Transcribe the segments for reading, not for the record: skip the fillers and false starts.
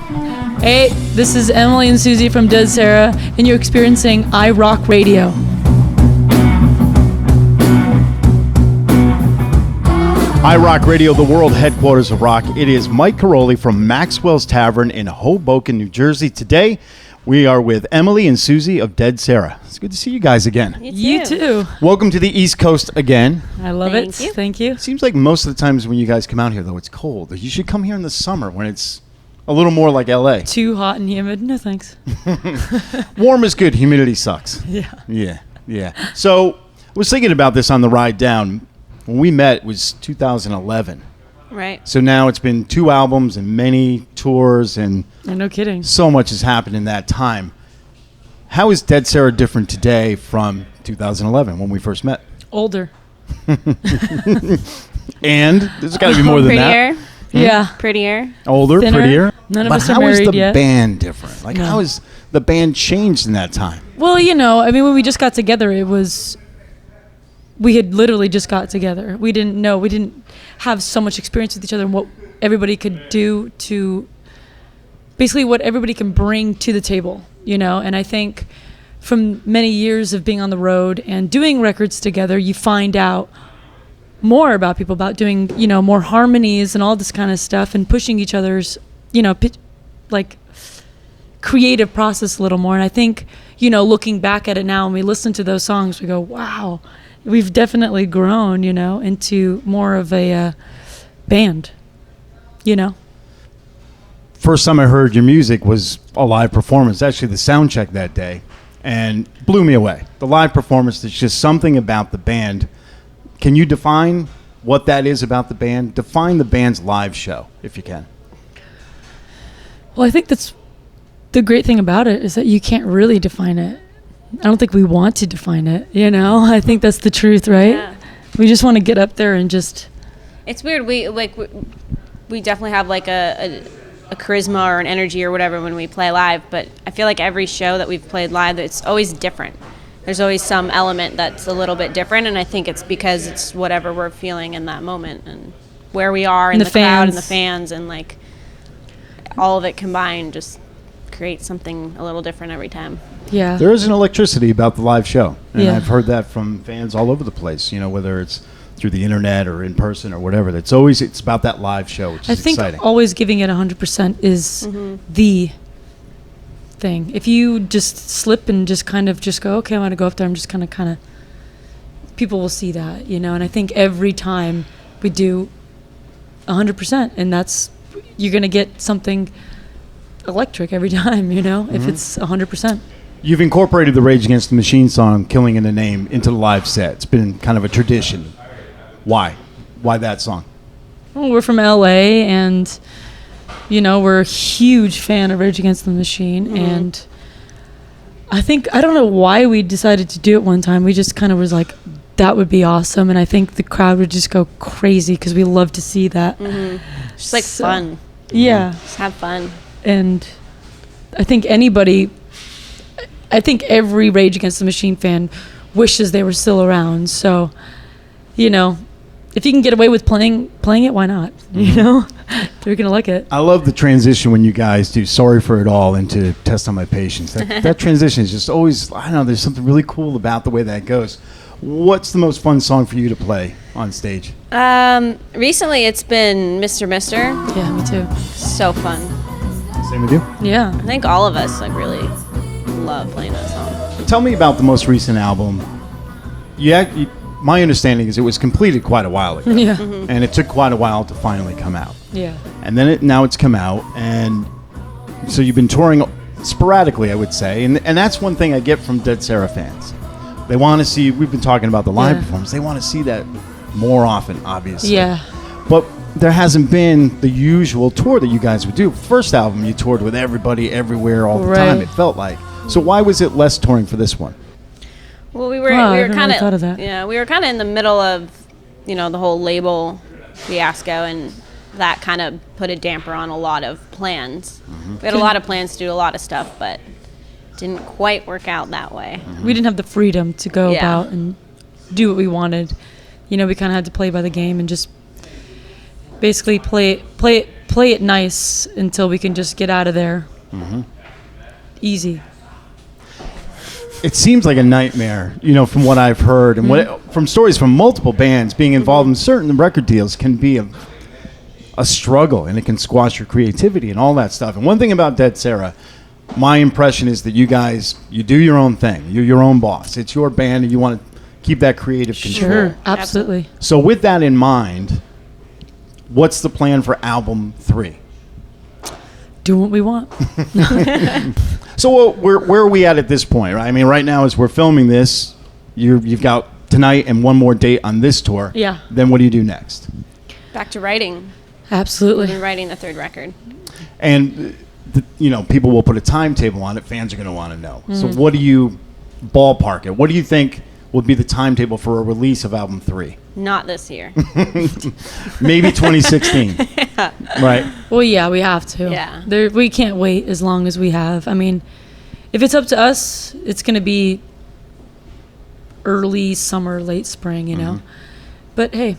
Hey, this is Emily and Siouxsie from Dead Sara, and you're experiencing iRock Radio. iRock Radio, the world headquarters of rock. It is Mike Caroli from Maxwell's Tavern in Hoboken, New Jersey. Today, we are with Emily and Siouxsie of Dead Sara. It's good to see you guys again. You too. Welcome to the East Coast again. I love it. Thank you. Seems like most of the times when you guys come out here, though, it's cold. You should come here in the summer when it's a little more like LA. Too hot and humid. No thanks. Warm is good. Humidity sucks. Yeah. So I was thinking about this on the ride down. When we met, it was 2011. Right. So now it's been 2 albums and many tours, and no kidding. So much has happened in that time. How is Dead Sara different today from 2011 when we first met? Older. And there's got to be more than that. Yeah. Prettier. Older, Thinner. prettier. None of but us are how is married the yet. band different? Like, how has the band changed in that time? Well, when we just got together, we had literally just got together. We didn't have so much experience with each other and what everybody could do to, basically what everybody can bring to the table, And I think from many years of being on the road and doing records together, you find out more about people, about doing, more harmonies and all this kind of stuff and pushing each other's, creative process a little more. And I think, looking back at it now and we listen to those songs, we go, wow, we've definitely grown, into more of a band, First time I heard your music was a live performance, actually the sound check that day, and blew me away. The live performance, there's just something about the band. Can you define what that is about the band? Define the band's live show, if you can. Well, I think that's the great thing about it is that you can't really define it. I don't think we want to define it, I think that's the truth, right? Yeah. We just want to get up there and just... It's weird. We definitely have like a charisma or an energy or whatever when we play live, but I feel like every show that we've played live, it's always different. There's always some element that's a little bit different, and I think it's because it's whatever we're feeling in that moment and where we are in the crowd and the fans, and like all of it combined just creates something a little different every time. Yeah. There is an electricity about the live show, and Yeah. I've heard that from fans all over the place, whether it's through the internet or in person or whatever. It's about that live show, which is exciting. I think always giving it 100% is the thing. If you just slip and just kind of just go, okay, I'm going to go up there, I'm just kind of, people will see that, and I think every time we do 100%, and you're going to get something electric every time, if it's 100%. You've incorporated the Rage Against the Machine song, Killing in the Name, into the live set. It's been kind of a tradition. Why? Why that song? Well, we're from LA, and we're a huge fan of Rage Against the Machine, and I don't know why we decided to do it one time. We just kind of was like, that would be awesome, and I think the crowd would just go crazy because we love to see that. Just like fun. Yeah. Just have fun. And I think every Rage Against the Machine fan wishes they were still around. So, if you can get away with playing it, why not? They're gonna like it. I love the transition when you guys do Sorry for It All into Test on My Patience. That transition is just always, I don't know, there's something really cool about the way that goes. What's the most fun song for you to play on stage? Recently it's been Mr. Mister. Yeah, me too. So fun. Same with you? Yeah. I think all of us really love playing that song. Tell me about the most recent album. My understanding is it was completed quite a while ago. Yeah. And it took quite a while to finally come out. Yeah. And then now it's come out, and so you've been touring sporadically, I would say, and that's one thing I get from Dead Sara fans. They want to see, we've been talking about the live performance, they want to see that more often, obviously. Yeah. But there hasn't been the usual tour that you guys would do. First album, you toured with everybody, everywhere, all the time, it felt like. So why was it less touring for this one? Well, we were kind of we were kind of in the middle of, the whole label fiasco, and that kind of put a damper on a lot of plans. We had a lot of plans to do a lot of stuff, but didn't quite work out that way. We didn't have the freedom to go about and do what we wanted. We kind of had to play by the game and just basically play it play it nice until we can just get out of there. Easy. It seems like a nightmare, from what I've heard and from stories from multiple bands. Being involved in certain record deals can be a struggle, and it can squash your creativity and all that stuff. And one thing about Dead Sara, my impression is that you guys, you do your own thing. You're your own boss. It's your band, and you want to keep that creative control. Sure, absolutely. So with that in mind, what's the plan for album 3? Do what we want. So where are we at this point? Right? I mean, right now as we're filming this, you've got tonight and one more date on this tour. Yeah. Then what do you do next? Back to writing. Absolutely. We've been writing the 3rd record. And people will put a timetable on it. Fans are going to want to know. So what do you ballpark it? What do you think would be the timetable for a release of album 3? Not this year. Maybe 2016. Yeah. Right. Well, yeah, we have to. Yeah. We can't wait as long as we have. I mean, if it's up to us, it's going to be early summer, late spring, But hey,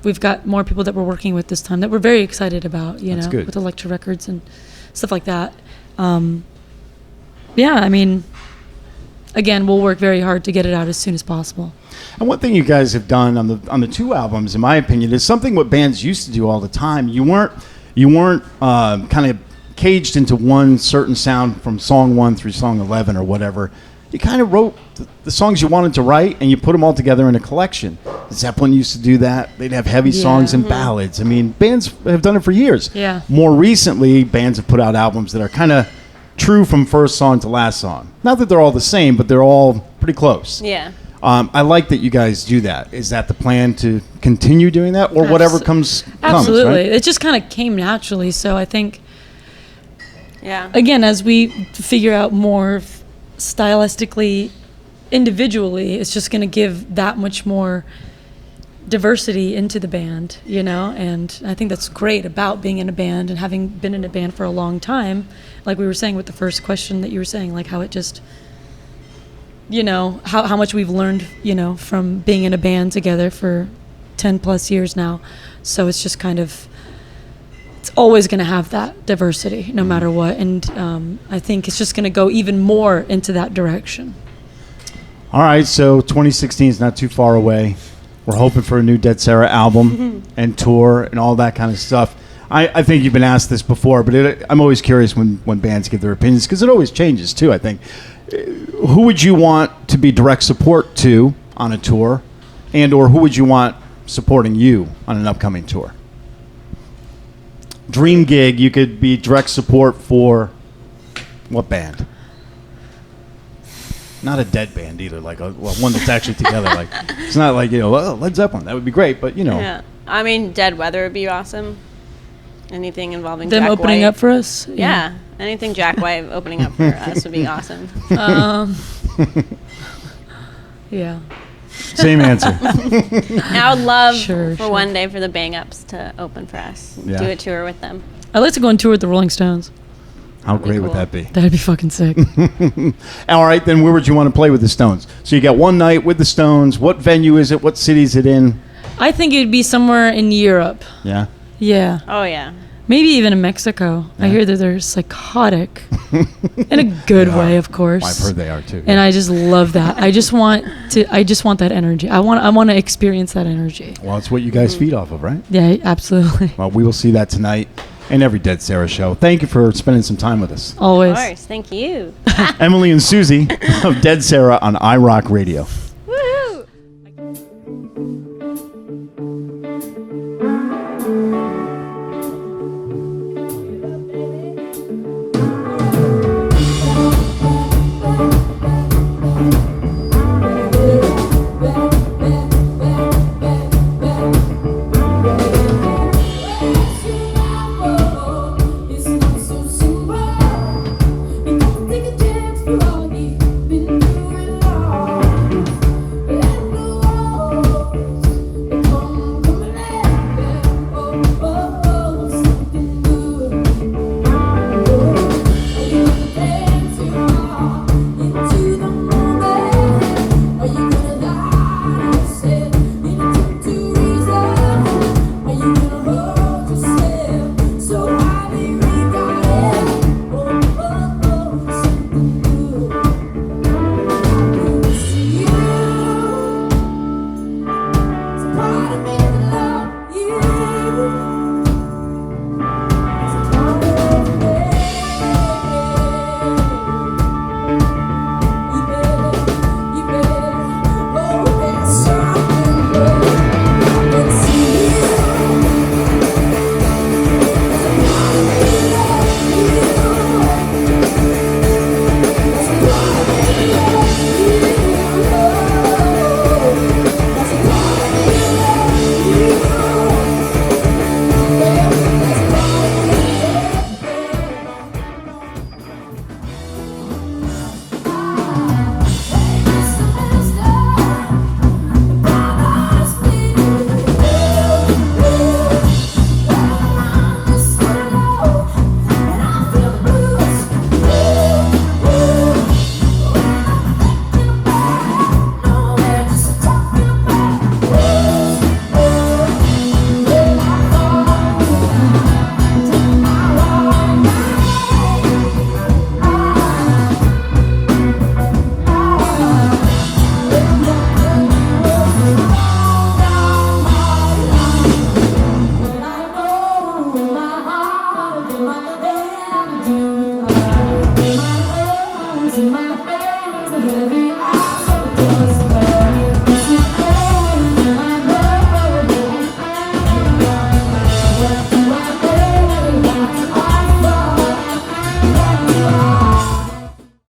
we've got more people that we're working with this time that we're very excited about, That's good. with Elektra Records and stuff like that. Yeah, I mean, again, we'll work very hard to get it out as soon as possible. And one thing you guys have done on the 2 albums, in my opinion, is something what bands used to do all the time. You weren't kind of caged into one certain sound from song 1 through song 11 or whatever. You kind of wrote the songs you wanted to write, and you put them all together in a collection. Zeppelin used to do that. They'd have heavy songs and ballads. I mean, bands have done it for years. Yeah. More recently, bands have put out albums that are kind of true from first song to last song. Not that they're all the same, but they're all pretty close. Yeah. I like that you guys do that. Is that the plan to continue doing that, or whatever comes? Absolutely. Right? It just kind of came naturally. So I think, Yeah. again, as we figure out more stylistically, individually, it's just going to give that much more diversity into the band, and I think that's great about being in a band and having been in a band for a long time. Like we were saying with the first question that you were saying, like how it just, how much we've learned, from being in a band together for 10 plus years now. So it's just kind of, it's always going to have that diversity no matter what. And I think it's just going to go even more into that direction. All right, so 2016 is not too far away. We're hoping for a new Dead Sara album and tour and all that kind of stuff. I think you've been asked this before, but I'm always curious when bands give their opinions, because it always changes too, I think. Who would you want to be direct support to on a tour, and or who would you want supporting you on an upcoming tour? Dream gig, you could be direct support for what band? Not a dead band either, like one that's actually together. Like it's not like Led Zeppelin. That would be great, but Yeah. I mean, Dead Weather would be awesome. Anything involving Them Jack opening White. up for us? Yeah. Anything Jack White opening up for us would be awesome. Yeah. Same answer. I would love Sure. one day for the Bang Ups to open for us. Yeah. Do a tour with them. I'd like to go on tour with the Rolling Stones. How great would cool. that be? That'd be fucking sick. All right, then where would you want to play with the Stones? So you got one night with the Stones. What venue is it? What city is it in? I think it'd be somewhere in Europe. Yeah. Yeah. Oh, yeah. Maybe even in Mexico. I hear that they're psychotic. In a good way, of course. I've heard they are too. And I just love that. I just want that energy. I want to experience that energy. Well, it's what you guys feed off of, right? Yeah, absolutely. Well, we will see that tonight and every Dead Sara show. Thank you for spending some time with us. Always. Of course. Thank you. Emily and Siouxsie of Dead Sara on iRock Radio.